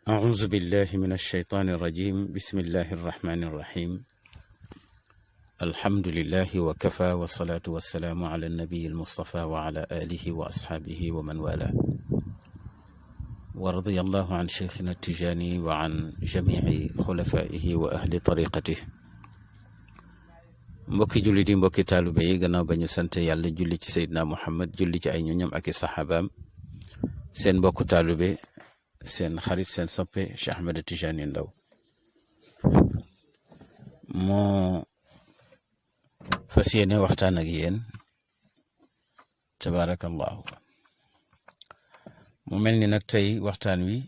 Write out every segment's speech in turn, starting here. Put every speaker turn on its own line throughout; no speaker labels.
أعوذ بالله من الشيطان الرجيم بسم الله الرحمن الرحيم الحمد لله وكفى والصلاة والسلام على النبي المصطفى وعلى آله وأصحابه ومن والاه ورضي الله عن شيخنا التجاني وعن جميع خلفائه وأهل طريقته mbokki julli di mbokki taalibe yi gannaaw ba ñu sant yàlla julli ci Seydina Muhammad julli ci ay ñoñam ak i saxaabaam seen mbokku taalibe seen xarit seen soppe Cheikh Ahmed Tijani Ndaw moo fas yéene waxtaan ak yéen tabaarakallahu mu mel ni nag tey waxtaan wi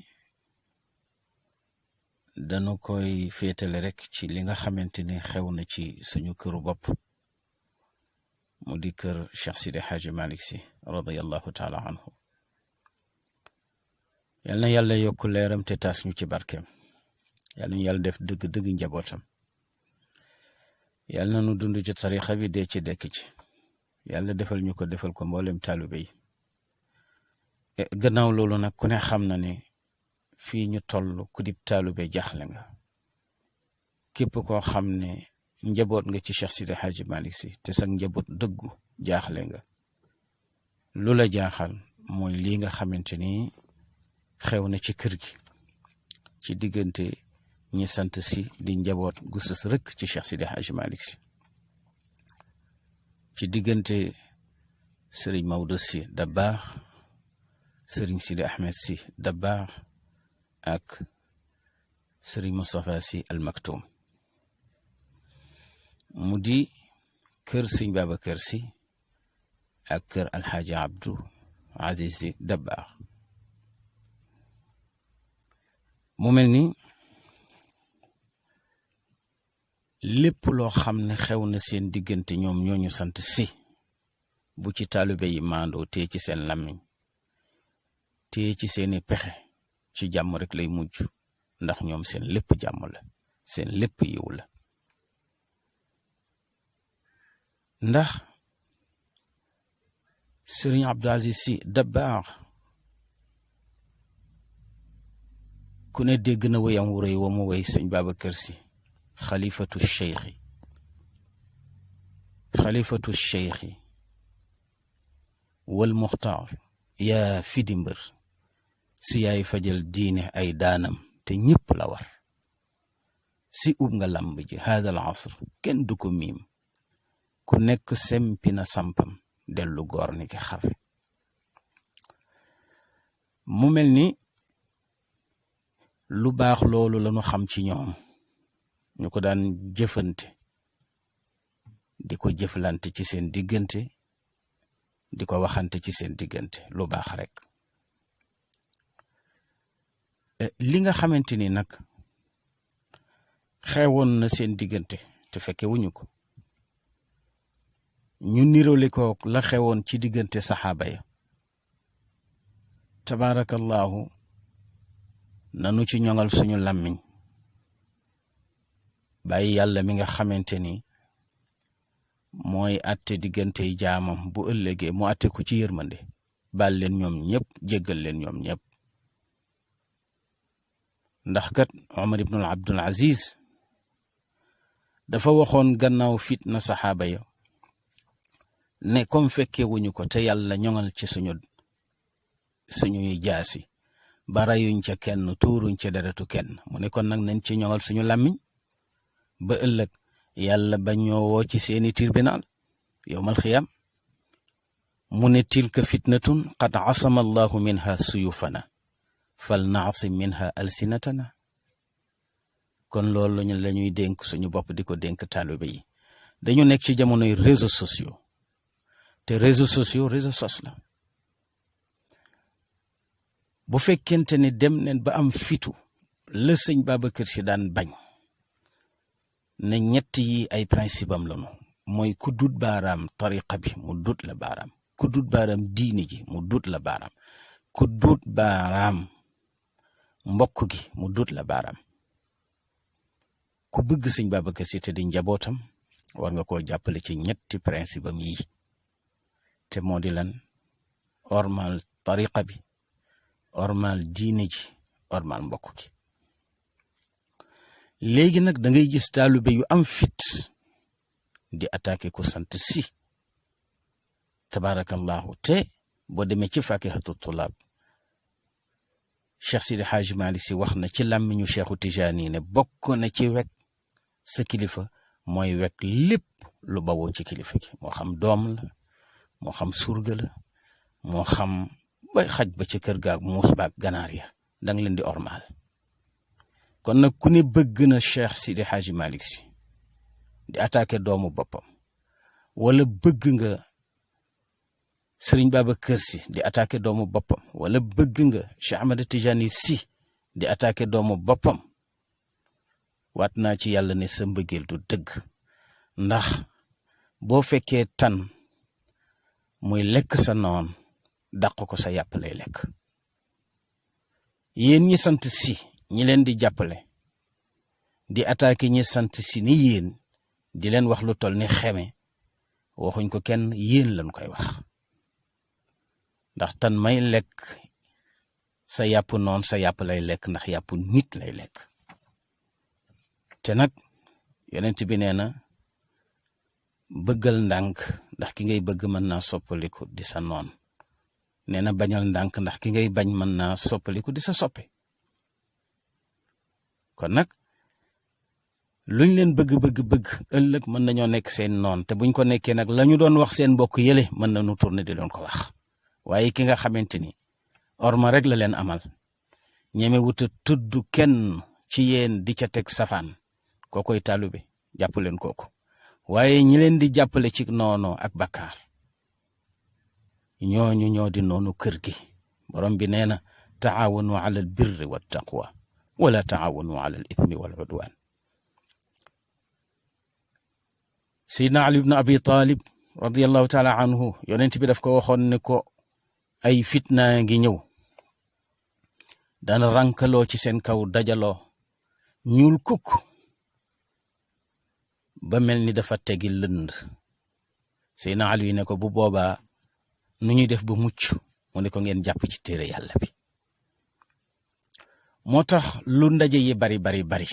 dañu koy féetale rek ci li nga xamante ni xew na ci suñu këru bopp mu di kër Cheikh Sidi Hadji Malick Sy radiyallahu taala anhu yal na yàlla yokk leeram te taas ñu ci barkeem yal na yàlla def dëgg-dëgg njabootam yal na nu dund ci tarixa bi dee ci dekk ci yàlla defal ñu ko defal ko mboolem taalibe yi gannaaw loolu nag ku ne xam na ne fii ñu toll ku dib taalibe jaaxle nga képp koo xam ne njaboot nga ci Cheikh Sidi Hadji Malick Sy te sax njaboot dëggu jaaxle nga lu la jaaxal mooy lii nga xamante ni xew na ci kër gi ci diggante ñi sant si di njaboot gu sës rëkk ci Cheikh Sidi Hadji Malick Sy ci diggante Serigne Maodo Sy Dabakh Serigne Sidi Ahmed Sy Dabakh ak Serigne Moustapha Sy Al Maktoum mu di kër Serigne Babacar Sy ak kër Alxaaji Abdou Aziz Sy Dabakh mu mel ni lépp loo xam ne xew na seen diggante ñoom ñooñu sant si bu ci taalibe yi maandoo tee ci seen làmmiñ tee ci seeni pexe ci jàmm rek lay mujj ndax ñoom seen lépp jàmm la seen lépp yiw la ndax Serigne Abdou Aziz Sy Dabakh ku ne dégg na wéyam wu rëy wa mu wéy sëñ Babacar Sy xalifatu cheikhi wal muxtaar yaa fidi mbër si yaay fajal diine ay daanam te ñëpp la war si ub nga làmb ji haadal asr kenn du ko miim ku nekk sempi na sampam dellu góor ni ki xar mu mel ni lu baax loolu lañu xam ci ñoom ñu ko daan jëfante di ko jëflante ci seen diggante di ko waxante ci seen diggante lu baax rek li nga xamante ni nag xewoon na seen diggante te fekke wuñu ko ñu nirole ko la xewoon ci diggante saxaaba ya tabaarakallahu nanu ci ñoŋal suñu làmmiñ bàyyi yàlla mi nga xamante ni mooy atte diggante jaamam bu ëllëgee mu atte ko ci yërmande baal leen ñoom ñëpp jéggal leen ñoom ñëpp ndax kat Omar ibnul Abdul Aziz dafa waxoon gannaaw fitna saxaaba ya ne comme fekkee wuñu ko te yàlla ñoŋal ci suñuy jaasi ba rayuñ ca kenn tuuruñ ca deretu kenn mu ne kon nag nañ ci ñoŋal suñu làmmiñ ba ëllëg yàlla ba ñoowoo ci seeni tribunal yowmal xiyam mu ne tilka fitnatun qad asama allahu minha suyufana fal naasim minha alsinatana kon loolu la ñuy dénk suñu bopp di ko dénk taalibe yi dañu nekk ci jamonoy réseaux sociaux te réseaux sos la bu fekkente ne dem neen ba am fitu la sëñ Babacar Sy daan bañ ne ñett yi ay principe am lañu mooy ku dut baaraam tariqa bi mu dut la baaraam ku dut baaraam diini ji mu dut la baaraam ku dut baaraam mbokk gi mu dut la baaraam ku bëgg sëñ Babacar Sy te di njabootam war nga koo jàppale ci ñetti principe am yi te moo di lan ormal tariqa bi ormal diine ji ormal mbokk ki léegi nag da ngay gis taalibe yu am fit di attaqué ku sant si tabarakallahu te boo demee ci fakihatu tulaab Cheikh Sidi Hadji Malick Sy wax na ci làmmiñu Cheikhu Tijaani ne bokk na ci wekk sa kilifa mooy wekk lépp lu bawoo ci kilifa gi moo xam doom la moo xam surga la moo xam bay xaj ba ci kër gaag muus baag ganaar ya danga leen di ormal kon nag ku ne bëgg na Cheikh Sidi Hadji Malick Sy di attaqué doomu boppam wala bëgg nga Sëriñ Babacar Sy di attaqué doomu boppam wala bëgg nga Cheikh Ahmed Tidiane Sy di attaqué doomu boppam waat naa ci yàlla ne sa mbëggeel du dëgg ndax boo fekkee tan muy lekk sa noon dàq ko sa yàpp lay lekk yéen ñi sant si ñi leen di jàppale di attaqué ñi sant si ni yéen di leen wax lu toll ni xeme waxuñ ko kenn yéen lañ koy wax ndax tan may lekk sa yàpp noon sa yàpp lay lekk ndax yàpp nit lay lekk te nag yonent bi nee na bëggal ndànk ndax ki ngay bëgg mën naa soppaliku di sa noon nee na bañal ndànk ndax ki ngay bañ mën naa soppaliku di sa soppe kon nag luñ leen bëgg ëllëg mën nañoo nekk seen noon te buñ ko nekkee nag la ñu doon wax seen mbokk yële mën nañu tourner di doon ko wax waaye ki nga xamante ni orma rek la leen amal ñeme wuta tudd kenn ci yéen di ca teg safaan kookoy taalube jàpp leen kooku waaye ñi leen di jàppale ci noono ak bakkaar ñooñu ñoo di noonu kër gi borom bi nee na taawanu ala al birri wa taqwa wala taawanu ala al ithmi wal udwan Seydina Ali ibn Abi Talib radiyallahu taala anhu yonent bi daf ko waxoon ne ko ay fitna ngi ñëw dana rankaloo ci seen kaw dajaloo ñuul kukk ba mel ni dafa tegi lënd Seydina Ali ne ko bu boobaa nu ñuy def ba mucc mu ne ko ngeen jàpp ci téere yàlla bi moo tax lu ndaje yi bari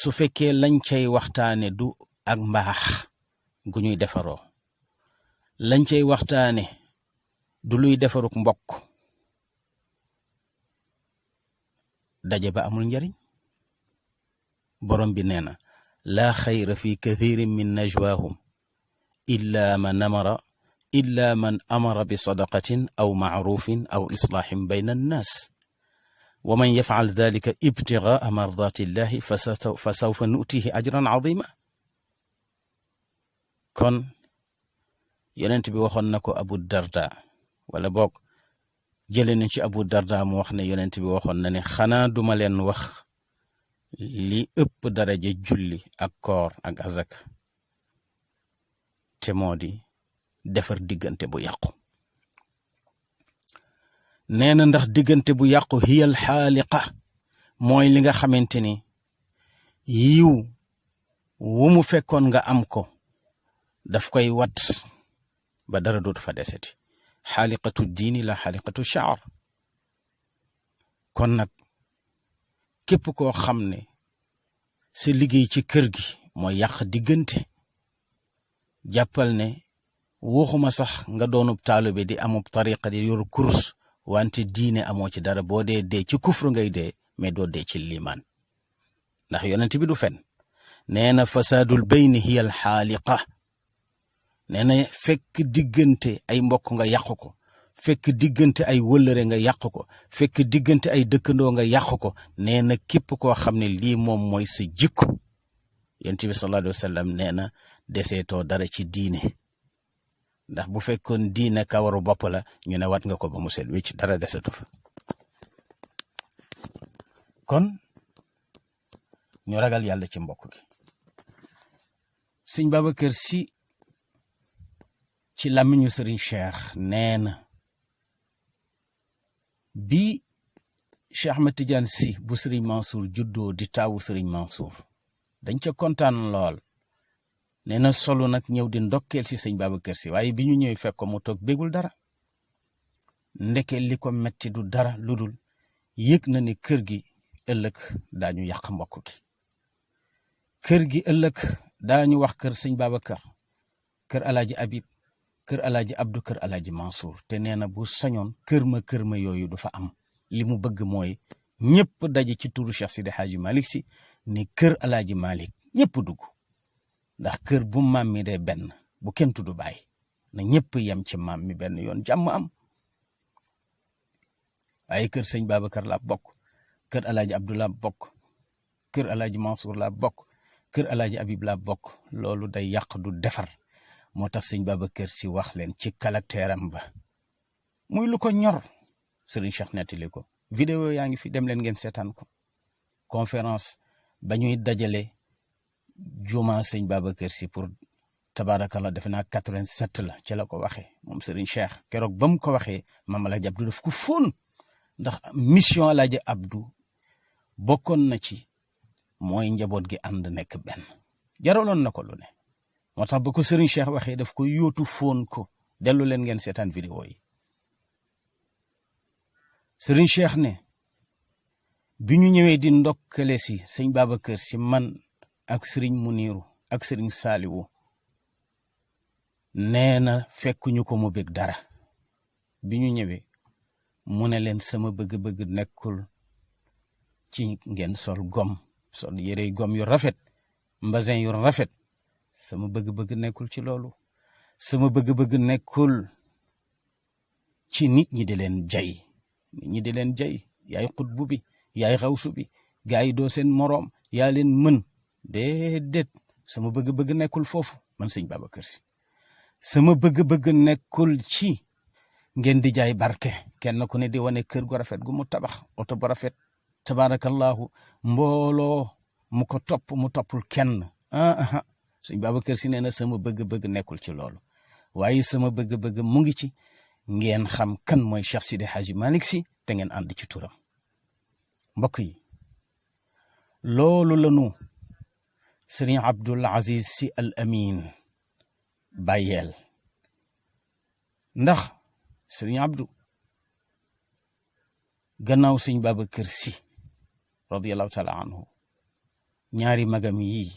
su fekkee lañ cay waxtaane du ak mbaax gu ñuy defaroo lañ cay waxtaane du luy defaruk mbokk daje ba amul njariñ borom bi nee na laa xayra fi kathirin min najwaahum illa man amara bi sadaqatin aw macrufin aw islaahin bayna annaas wa man yafcal dalika ibtigaa mardati illahi fa sawfa nutihi ajran cadima kon yonent bi waxoon na ko Abu Darda wala boog jële nañ ci Abu Darda mu wax ne yonent bi waxoon na ne xanaa duma leen wax li ëpp daraja julli ak koor ak azak te moo di defar diggante bu yàqu nee na ndax diggante bu yàqu hiyal xaaliqa mooy li nga xamante ni yiw wu mu fekkoon nga am ko daf koy wat ba dara dootu fa deseti xaaliqatu diini la xaaliqatu shaar kon nag képp koo xam ne sa liggéey ci kër gi mooy yàq diggante jàppal ne waxuma sax nga doonub taalibe di amub tariqa di yor kurus wante diine amoo ci dara boo dee ci kufru ngay dee mais doo dee ci liimaan ndax yonent bi du fen nee na fasaadul bayni hiya al xaaliqa nee na fekk diggante ay mbokk nga yàq ko fekk diggante ay wëllëre nga yàq ko fekk diggante ay dëkkandoo nga yàq ko nee na képp koo xam ne lii moom mooy sa jikko yonent bi sallallahu alayhi wa sallam nee na deseetoo dara ci diine ndax bu fekkoon diine kawaru bopp la ñu ne wat nga ko ba mu set wecc dara desetu fa kon ñu ragal yàlla ci mbokk gi Sëñ Babacar Sy ci làmmiñu Sëriñ Cheikh nee na bi Cheikh Ahmed Tidiane Sy bu Sëriñ Mansour juddoo di taawu Sëriñ Mansour dañ ca kontaan lool nee na solo nag ñëw di ndokkeel si Sëñ Babacar Sy waaye bi ñu ñëw fekk ko mu toog bégul dara ndeke li ko metti du dara ludul yëg na ne kër gi ëllëg daañu yàq mbokk gi, kër gi ëllëg daañu wax kër sëñ Babacar, kër alaaji Habib, kër alaaji Abdou, kër alaaji Mansour. te nee na bu sañoon kër ma yooyu du fa am. li mu bëgg mooy ñëpp daje ci turu Cheikh Sidi Hadji Malick si ne kër alaaji Malick ñëpp dugg, ndax kër bu maam mi dee benn bu kenn tudd baay, na ñëpp yem ci maam mi benn yoon jàmm am. waaye kër sëñ Babacar laa bokk, kër alaaji Abdou laa bokk, kër alaaji Mansour laa bokk, kër alaaji Habib laa bokk, loolu day yàq du defar. moo tax sëñ Babacar si wax leen ci caractère am ba muy lu ko ñor. Serigne Cheikh nettali ko, vidéo yaa ngi fi, dem leen ngeen seetaan ko. conférence ba ñuy dajale juma sëñ Babacar si pour tabarakallah defe naa 87 la ci la ko waxee moom Serigne Cheikh. keroog ba mu ko waxee maam alaaji Abdou daf ko fóon, ndax mission alaaji Abdou bokkoon na ci mooy njaboot gi ànd nekk benn, jaraloon na ko lu ne. moo tax ba ko Serigne Cheikh waxee daf ko yóotu fóon ko. dellu leen ngeen seetaan vidéo yi. Serigne Cheikh ne bi ñu ñëwee di ndokkale si sëñ Babacar si man ak Serigne Muniru ak Serigne Saliwu, nee na fekkuñu ko mu bëgg dara. bi ñu ñëwee mu ne leen sama bëgg-bëgg nekkul ci ngeen sol yërey gom yu rafet, mbasin yu rafet. sama bëgg-bëgg nekkul ci loolu. sama bëgg-bëgg nekkul ci nit ñi di leen jay. nit ñi di leen jay, yaay xutbu bi, yaay xawsu bi, gaa yi doo seen moroom, yaa leen mën. déedéet, sama bëgg-bëgg nekkul foofu man sëñ Babacar si. sama bëgg-bëgg nekkul ci ngeen di jaay barke, kenn ku ne di wane kër gu rafet gu mu tabax, oto bu rafet, tabarakallahu, mbooloo mu ko topp mu toppul kenn. sëñ Babacar si nee na sama bëgg-bëgg nekkul ci loolu, waaye sama bëgg-bëgg mu ngi ci ngeen xam kan mooy Cheikh Sidi Hadji Malick si te ngeen ànd ci turam. mbokk yi, loolu lanu Serigne Abdoul Aziz Sy Al Amin bàyyeel. ndax Serigne Abdou gannaaw sëñ Babacar si radiyallahu taala anhu, ñaari magam yi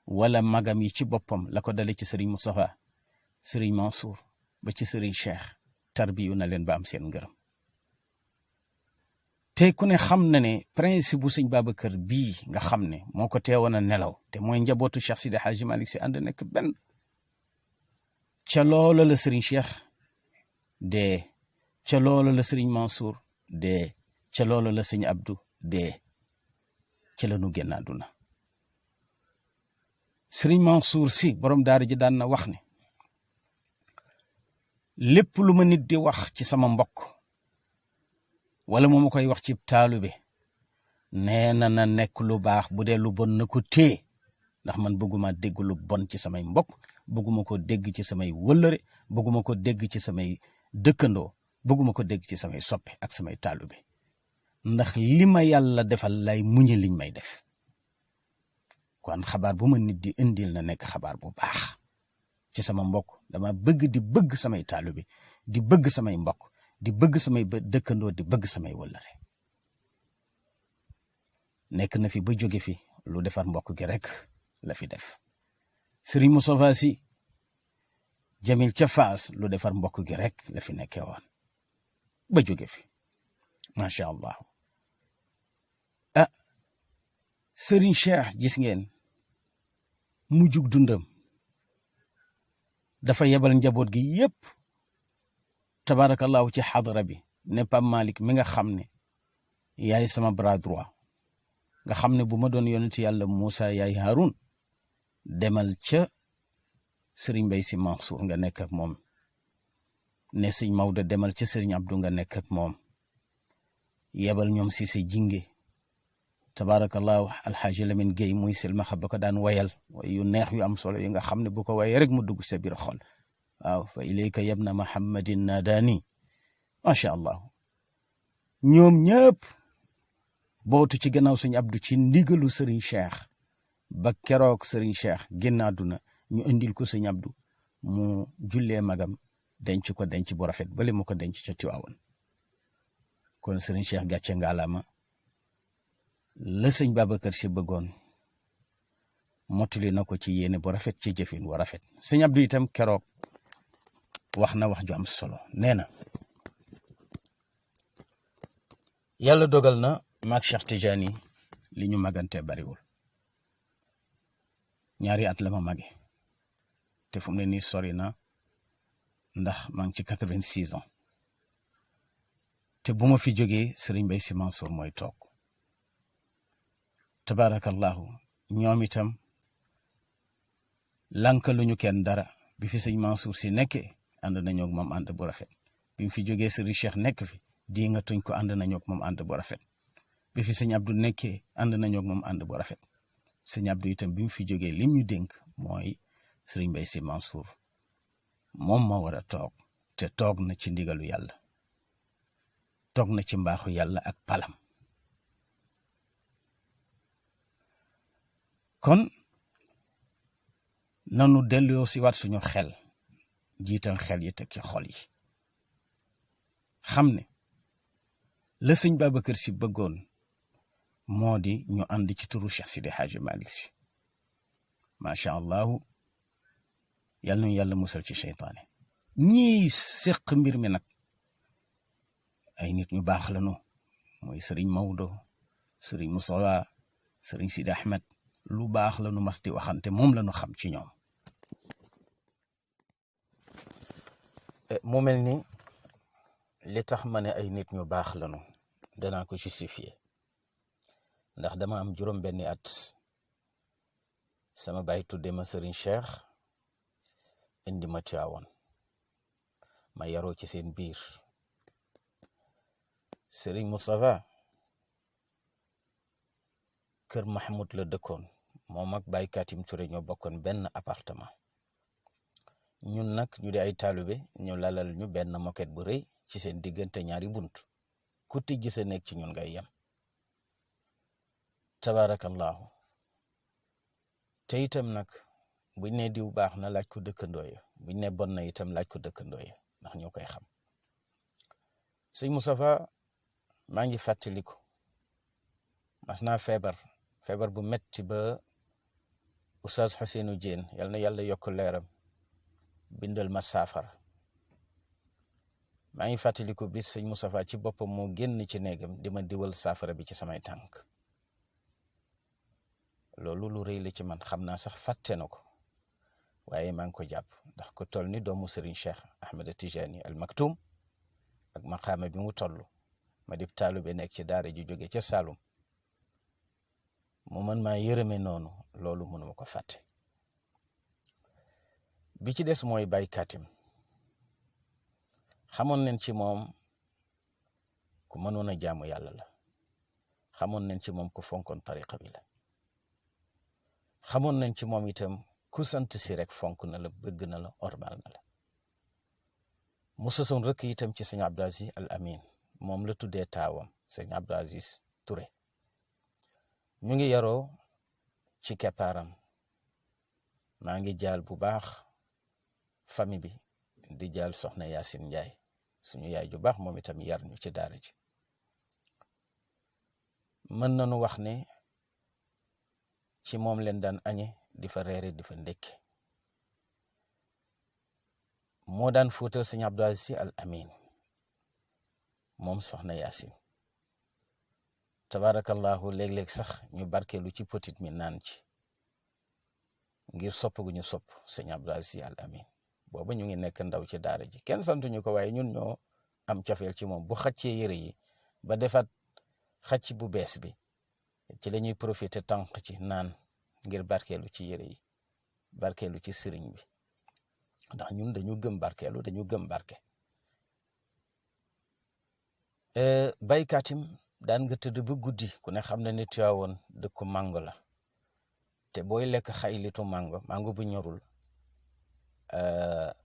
wala magam yi ci boppam la ko dale ci Serigne Moustapha, Serigne Mansour ba ci Serigne Cheikh, tarbiyu na leen ba am seen ngërëm. te ku ne xam na ne principe bu sëñ Babacar bii nga xam ne moo ko teewoon a nelaw, te mooy njabootu Cheikh Sidi Hadji Malick si ànd nekk benn. ca loola la Serigne Cheikh dee, ca loola la Serigne Mansour dee, ca loola la sëñ Abdou dee, ca la nu génn àdduna. Serigne Mansour si borom daara ji daan na wax ne lépp lu ma nit di wax ci sama mbokk wala mu ma koy wax ci taalube, nee na na nekk lu baax, bu dee lu bon na ko téye, ndax man bëgguma dégg lu bon ci samay mbokk, bëgguma ko dégg ci samay wëllëre, bëgguma ko dégg ci samay dëkkandoo, bëgguma ko dégg ci samay soppe ak samay taalube, ndax li ma yàlla defal lay muñe liñ may def. kon xabaar bu ma nit di indil na nekk xabaar bu baax ci sama mbokk. dama bëgg di bëgg samay taalube, di bëgg samay mbokk, di bëgg samay dëkkandoo, di bëgg samay wëllëre. nekk na fi ba jóge fi, lu defar mbokk gi rek la fi def. Serigne Moustapha Sy Jamil ca Faas, lu defar mbokk gi rek la fi nekkee woon ba jóge fi, macha allah. Serigne Cheikh gis ngeen mujjug dundam dafa yebal njaboot gi yépp tabarakallahu ci xadara bi ne Pape Malick mi nga xam ne yaay sama bras droit, nga xam ne bu ma doon yonent yàlla Moussa yaay Haroun, demal ca Serigne Mbaye Sy Mansour nga nekk ak moom, ne sëñ Maodo demal ca Serigne Abdou nga nekk ak moom, yebal ñoom Cissé Jinge tabarakallahu alxaaji Lamine Gueye muy silmaxa ba ko daan wayal way yu neex yu am solo yi nga xam ne bu ko wayee rek mu dugg sa biir xol. waaw, fa ilayka yabna Muhammadin naadaani, macha allah. ñoom ñëpp bootu ci gannaaw sëñ Abdou ci ndigalu Serigne Cheikh ba keroog Serigne Cheikh génn àdduna, ñu indil ko sëñ Abdou mu jullee magam, denc ko denc bu rafet bale mu ko denc ca Tiwaawan. kon sëriñ Cheikh gàcce ngaalama la sëñ Babacar Si bëggoon mottali na ko ci yéene bu rafet ci jëfin bu rafet. sëñ Abdou itam keroog wax na wax ju am solo. nee na yàlla dogal na maag Cheikh Tidiane li ñu magante bariwul, 2 at la ma mage, te fu mu ne nii sori na ndax maa ngi ci 86 ans. te bu ma fi jógee sëriñ Mbaye Sy Mansour mooy toog. tabaarakallahu ñoom itam lankaluñu kenn dara. bi fi sëñ Mansour Sy nekkee ànd nañoo ak moom ànd bu rafet. bi mu fi jógee sëriñ Cheikh nekk fi di nga tuñ ko ànd nañoo ak moom ànd bu rafet. bi fi sëñ Abdou nekkee ànd nañoo ak moom ànd bu rafet. sëñ Abdou itam bi mu fi jógee lim ñu dénk mooy sëriñ Mbaye Sy Mansour moom moo war a toog, te toog na ci ndigalu yàlla, toog na ci mbaaxu yàlla ak palam. kon nanu delloo si waat suñu xel, jiital xel yi teg ci xol yi, xam ne la sëñ Babacar Si bëggoon moo di ñu ànd ci turu Cheikh Sidi Hadji Malick Si. macha allahu yal nañu yàlla musal ci seytaane. ñii séq mbir mi nag ay nit ñu baax lañu, mooy sëriñ Maodo, sëriñ Moustapha, sëriñ Sidi Ahmed. lu baax lañu mas di waxante, moom lañu xam ci ñoom. mu mel ni li tax ma ne ay nit ñu baax lañu danaa ko justifier, ndax dama am juróom-benni at sama baay tudde ma sëriñ Cheikh, indi ma Tiwaawan, ma yaroo ci seen biir. sëriñ Moustapha kër Mahmoud la dëkkoon, moom ak Baye Katim Touré ñoo bokkoon benn appartement. ñun nag ñu di ay taalibe ñu lalal ñu benn moquette bu rëy ci seen diggante ñaari bunt, ku tijji sa nekk ci ñun ngay yem. tabarakallahu. te itam nag buñ ne diw baax na laaj ko dëkkandoo ya, buñ ne bon na itam laaj ko dëkkandoo ya, ndax ñoo koy xam. sëñ Moustapha maa ngi fàttaliku mas naa feebar bu metti ba Oustaz Ousseynou Diène yal na yàlla yokk leeram bindal ma saafara. maa ngi fàttaliku bis sëñ Moustapha ci boppam moo génn ci néegam di ma diwal saafara bi ci samay tànk. loolu lu rëy la ci man, xam naa sax fàtte na ko, waaye maa ngi ko jàpp ndax ko toll ni doomu Serigne Cheikh Ahmed Tijani Al Maktoum ak maqaama bi mu toll, ma dib taalibe nekk ci daara ji jóge ca Saalum, mu mën maa yërëme noonu, loolu mënuma ko fàtte. bi ci des mooy Baye Katim, xamoon nañ ci moom ku mënoon a jaamu yàlla la, xamoon nañ ci moom ku fonkoon tariqa bi la, xamoon nañ ci moom itam ku sant si rek fonk na la, bëgg na la, ormal na la. mu sësoon rëkk itam ci sëñ Abdou Aziz Al Amin, moom la tuddee taawam sëñ Abdou Aziz Touré. ñu ngi yaroo ci keppaaram. maa ngi jaal bu baax famille bi, di jaal soxna Yacine Ndiaye, suñu yaay ju baax, moom itam yar ñu ci daara ji. mën nañu wax ne ci moom leen daan añe, di fa reere, di fa ndékke. moo daan fóotal sëñ Abdou Aziz Al Amin moom soxna Yacine. tabarakallahu léeg-léeg sax ñu barkeelu ci petit mi naan ci, ngir sopp gu ñu sopp sëñ Abdou Aziz Al Amin. booba ñu ngi nekk ndaw ci daara ji, kenn santuñu ko, waaye ñun ñoo am cofeel ci moom. bu xaccee yëre yi ba defaat xacc bu bees bi, ci la ñuy profité tànq ci naan ngir barkeelu ci yëre yi, barkeelu ci sëriñ bi, ndax ñun dañu gëm barkeelu, dañu gëm barke. Baye Katim daan nga tëdd ba guddi, ku ne xam na ne Tiwaawoon dëkku mango la, te booy lekk xaylitu mango bu ñorul,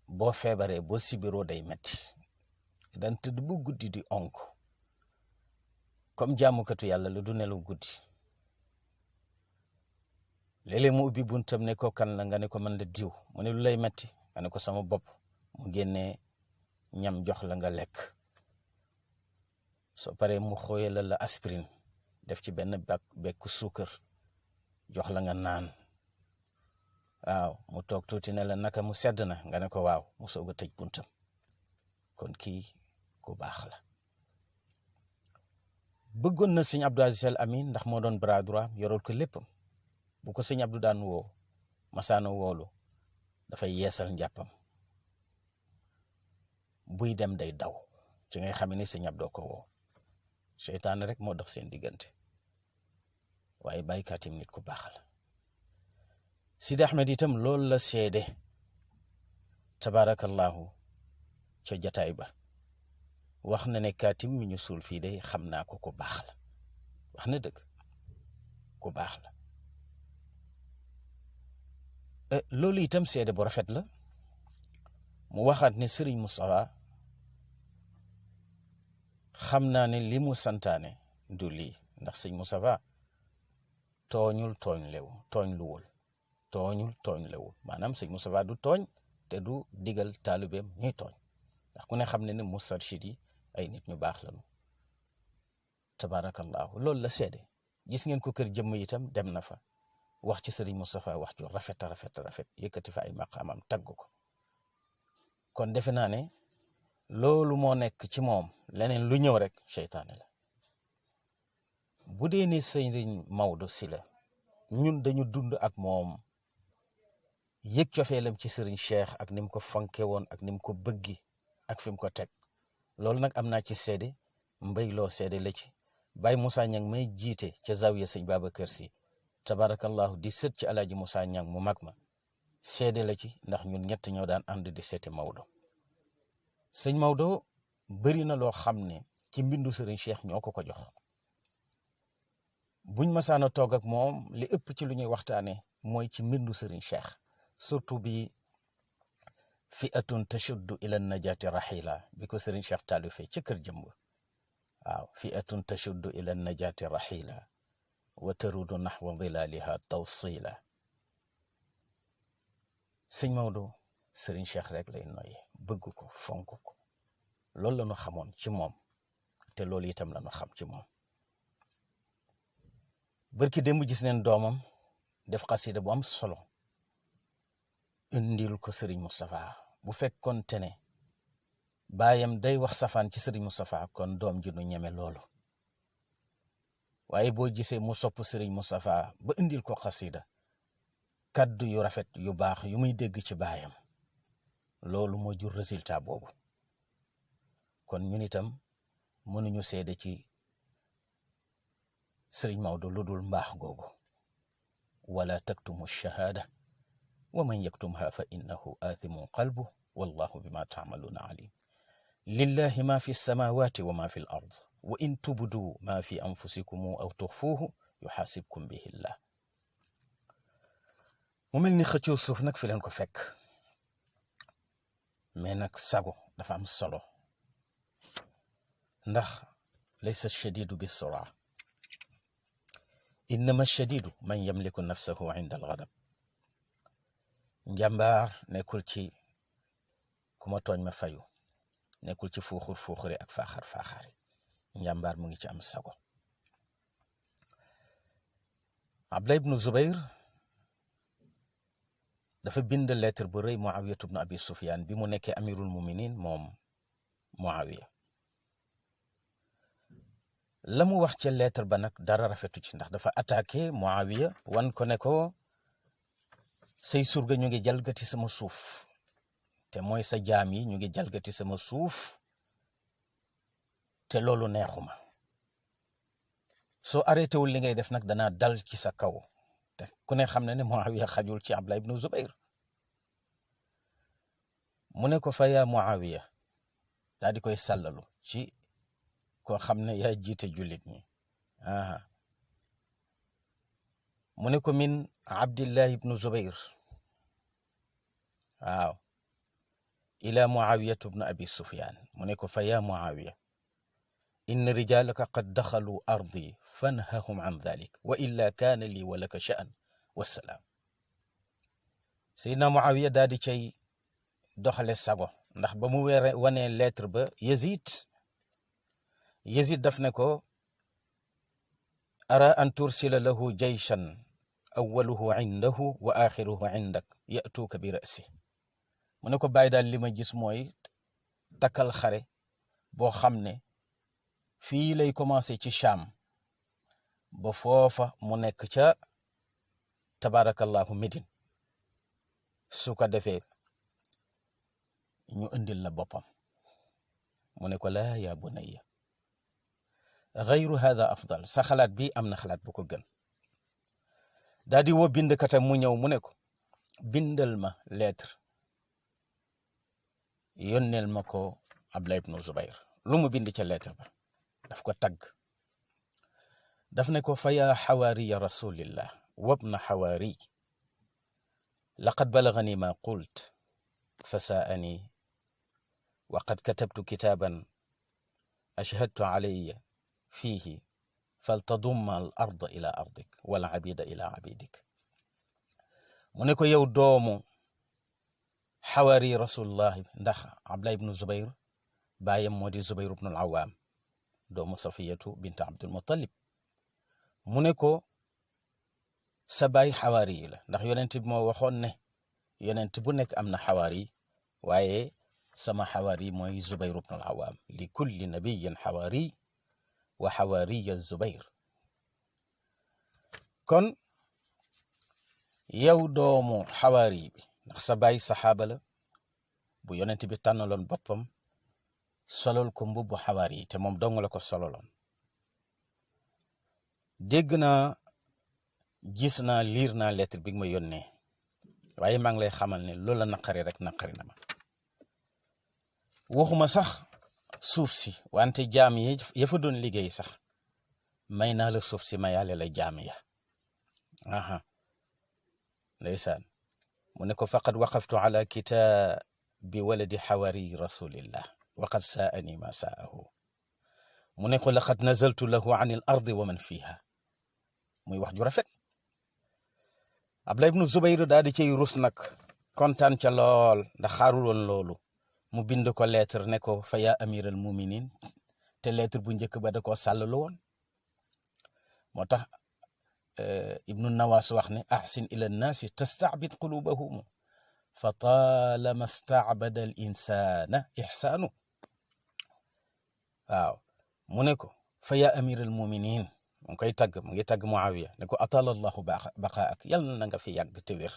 boo feebaree, boo sibiroo day metti. daan tëdd ba guddi di onk, comme jaamukatu yàlla la, du nelaw guddi. léeg-léeg mu ubbi buntam ne ko kan la, nga ne ko man la diw, mu ne lu lay metti, nga ne ko sama bopp, mu génnee ñam jox la nga lekk. soo paree mu xooyalal la aspirine def ci benn bekku suukar jox la nga naan waaw mu toog tuuti ne la naka mu sedd na nga ne ko waaw mu soog a tëj buntam kon kii ku baax la. bëggoon na sëñ Abdou Aziz Al Amin ndax moo doon bras droit yorol ko léppam bu ko sëñ Abdou daan woo masaana woolu dafay yeesal njàppam buy dem day daw ci ngay xam ne sëñ Abdou ko woo seytaane rek moo dox seen diggante waaye baykatim nit ku baax la. Sidi Ahmed itam loolu la seede tabarakallahu ca jataay ba wax na ne kaatim mi ñu suul fii de xam naa ko ku baax la wax na dëgg ku baax la. loolu itam seede bu rafet la mu waxaat ne Serigne Moustapha xam naa ne li mu santaane du lii ndax Serigne Moustapha tooñul tooñ lewul maanaam Serigne Moustapha du tooñ te du digal taalibeem ñuy tooñ ndax ku ne xam ne ne mustarshid yi ay nit ñu baax lañu tabarakallahu loolu la seede. gis ngeen ko kër jëmm itam dem na fa wax ci Serigne Moustapha wax ju rafet yëkkati fa ay maqaamam tagg ko. kon defe naa ne loolu moo nekk ci moom leneen lu ñëw rek seytaane la. bu dee ni Serigne Maodo Sy la ñun dañu dund ak moom yëg cofeelam ci Serigne Cheikh ak ni mu ko fonke woon ak ni mu ko bëggi ak fi mu ko teg loolu nag am naa ci seede mbay loo seede la ci. Baye Moussa Niang may jiite ca zawiya sëñ Babacar Sy tabarakallahu di sët ci alaaji Moussa Niang mu mag ma seede la ci ndax ñun ñett ñoo daan ànd di seeti Maodo. sëñ Maodo bëri na loo xam ne ci mbindu Serigne Cheikh ñoo ko jox buñ masaana toog ak moom li ëpp ci lu ñuy waxtaane mooy ci mbindu Serigne Cheikh surtout bi fi'atun tashuddu ila najati rahila bi ko Serigne Cheikh taalifee ci kër jëmb waaw fi'atun tashuddu ila najati rahila wa tarudu nahwa dhilaliha tawsila. sëñ Maodo Serigne Cheikh rek lay noyyi bëgg ko fonk ko loolu la ñu xamoon ci moom te loolu itam la ñu xam ci moom. barki démb gis neen doomam def xasida bu am solo indil ko Serigne Moustapha. bu fekkoon te ne baayam day wax safaan ci Serigne Moustapha kon doom ji nu ñeme loolu waaye boo gisee mu sopp Serigne Moustapha ba indil ko xasida kaddu yu rafet yu baax yu muy dégg ci baayam loolu moo jur résultat boobu. kon ñun itam mënuñu seede ci Serigne Maodo lu dul mbaax googu. wala taktumu shahada wa man yaktumha fa innahu aathimun qalbu wallahu bima taamaluuna alim. lillahi ma fi samawati wa ma fi l ard wa in tubdu ma fi anfusikum aw tuxfuuhu yuxaasibkum bihi llah. mu mel ni xëccoo suuf nag fi leen ko fekk mais nag sago dafa am solo ndax laysa shadidu bisura innama shadidu man yamliku nafsahu inda alghadab. njàmbaar nekkul ci ku ma tooñ ma fayu nekkul ci fuuxure ak faaxaari njàmbaar mu ngi ci am sago. Abdullah ibnu Zubayr dafa bind lettre bu rëy Muawiya ibnu Abi Sufyan bi mu nekkee amirul muminin moom Muawiya. la mu wax ca lettre ba nag dara rafetu ci ndax dafa attaqué Muawiya wan ko ne ko say surga ñu ngi jalgati sama suuf te mooy sa jaam yi ñu ngi jalgati sama suuf te loolu neexuma soo arrêté wul li ngay def nag danaa dal ci sa kaw te ku ne xam ne ne Muawiya xajul ci Abdullah ibnu Zubayr. mu ne ko fa yaa Muawiya daa di koy sàllalu ci koo xam ne yaa jiite jullit ñi. mu ne ko min Abdillah ibnu Zubayr waaw ila Muawiyatu ibnu Abi Sufyan. mu ne ko fa yaa Muawiya inna rijalaka qad daxalu ardi fanhahum an dhalik wa illa kaana lii wa laka sha'an wassalaam. Seydina Muawiya daa di cay doxale sago ndax ba mu wanee lettre ba Yazid Yazid daf ne ko ara an tursila lahu jayshan awaluhu indahu wa axiruhu indak yatuuka bi rasi. mu ne ko bàyyi daal li ma gis mooy takkal xare boo xam ne fii lay commencé ci Cham ba foofa mu nekk ca tabarakallahu Médine, su ko defee ñu indil la boppam. mu ne ko laa yaa bunayya gayru hada afdal, sa xalaat bi am na xalaat bu ko gën. daa di woo bindkatam mu ñëw mu ne ko bindal ma lettre yónneel ma ko Abdullah ibnu Zubayr. lu mu bind ca lettre ba daf ko tagg. daf ne ko fa yaa xawaariya rasulillah wabna xawaari laqad balagani ma qult fa saani wa qad katabtu kitaaban ashhadtu alayya fiihi faltadumma al arda ila ardik wal abida ila abidik. mu ne ko yow doomu xawaari rasulullah, ndax Abdullah ibnu Zubayr baayam moo di Zubayr ibnu al Awaam doomu Safiyatu bint Abdul Muttalib. mu ne ko sa baay xawaari yi la, ndax yonent bi moo waxoon ne yonent bu nekk am na xawaari, waaye sama xawaari mooy Zubayr ibnu al Awaam. li kulli nabiyin xawaari wa xawaariya Zubayr. kon yow doomu xawaari bi, ndax sa baay saxaaba la bu yonent bi tànnaloon boppam solol ko mbubbu xawaari yi, te moom dong la ko sololoon. dégg naa, gis naa, liir naa lettre bi nga ma yónnee, waaye maa ngi lay xamal ne loola naqari rek naqari na ma. waxuma sax suuf si, wante jaam yi ya fa doon liggéey sax may naa la suuf si, mayaale la jaam ya. aha ndeysaan. mu ne ko faqad waqaftu ala kitaabi waladi xawaari rasulillah wa qad saani ma saahu. mu ne ko laqad nazaltu lahu an il ardi wa man fiha. muy wax ju rafet. Abdullah ibnu Zubayr daal di cay rus nag, kontaan ca lool, ndax xaaruloon loolu. mu bind ko lettre ne ko fa yaa amiral muminin, te lettre bu njëkk ba da koo sàllalu woon. moo tax ibnu Nawaas wax ne ahsin ila nnaasi tastaabid qulubahum fa taalama staabada al insana ixsaanu. waaw mu ne ko fa yaa amiral muminin, mu ngi koy tagg, mu ngi tagg Muawiya ne ko atalallahu baqaak, yal na nga fi yàgg te wér.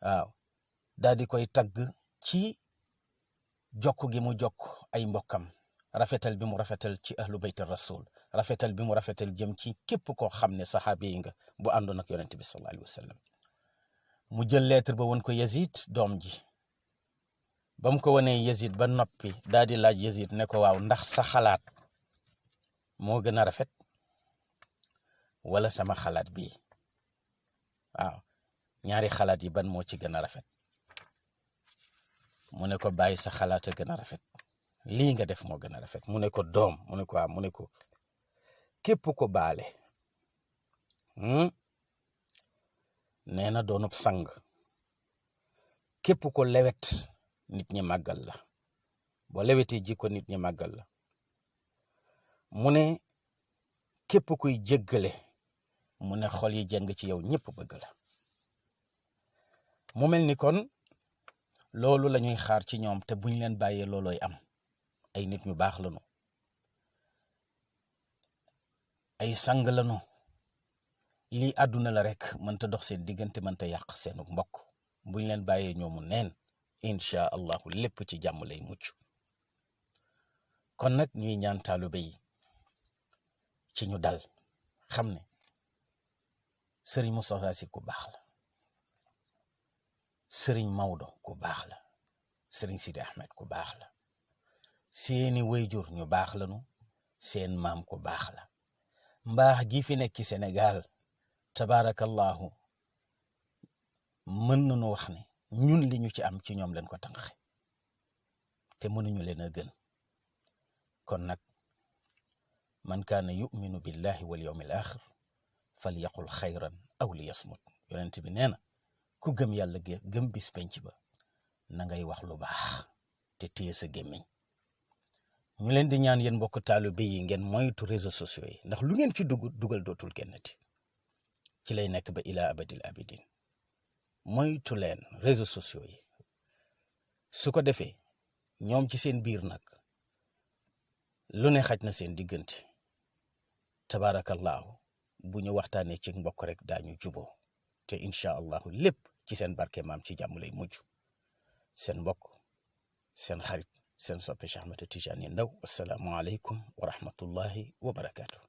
waaw daal di koy tagg ci jokk gi mu jokk ay mbokkam, rafetal bi mu rafetal ci ahlu bayt rasul, rafetal bi mu rafetal jëm ci képp koo xam ne saxaabi yi nga bu àndoon ak yonente bi sallallahu alayhi wa sallam. mu jël lettre ba won ko Yazid doom ji. ba mu ko wanee Yazid ba noppi, daal di laaj Yazid ne ko waaw, ndax sa xalaat moo gën a rafet wala sama xalaat bii? waaw ñaari xalaat yi ban moo ci gën a rafet? mu ne ko bàyyi, sa xalaat a gën a rafet, lii nga def moo gën a rafet. mu ne ko doom, mu ne ko waaw, mu ne ko képp ko baale nee na doonub sang, képp ko lewet nit ñi màggal la, boo lewetee jikko nit ñi màggal la. mu ne képp kuy jéggale, mu ne xol yi jeng ci yow ñëpp bëgg la. mu mel ni kon loolu la ñuy xaar ci ñoom, te buñ leen bàyyee loolooy am. ay nit ñu baax lañu, ay sang lañu. lii àdduna la rek, mënta dox seen diggante, mënta yàq seenu mbokk. buñ leen bàyyee ñoomu neen, incha allahu lépp ci jàmm lay mucc. kon nag ñuy ñaan taalibe yi ci ñu dal, xam ne Serigne Moustapha Sy ku baax la, Serigne Maodo ku baax la, Serigne Sidi Ahmed ku baax la, seeni wayjur ñu baax lañu, seen maam ku baax la. mbaax gi fi nekk ci Sénégal tabaarakallahu mën nañu wax ne ñun li ñu ci am ci ñoom leen ko tànqe, te mënuñu leen a gën. kon nag man kaana yuminu billahi wal yawmil axir fal yaqul xayran aw li yasmut. yonent bi nee na ku gëm yàlla gëm bis penc ba na ngay wax lu baax te téye sa gémmiñ. ñu leen di ñaan yéen mbokk taalibe yi ngeen moytu réseaux sociaux yi ndax lu ngeen ci dugal dootul génnati ci lay nekk ba ila abadil abidin moytu leen réseaux sociaux yi su ko defee ñoom ci seen biir nag lu ne xaj na seen diggante tabaarakallaahu bu ñu waxtaanee ci mbokk rek daañu juboo te incha allahu lépp ci seen barke maam ci jàmm lay mujj seen mbokk seen xarit seen soppe Cheikh Ahmed Tidiane Ndao assalaamu aleykum wa rahmatullahi wa barakaatu.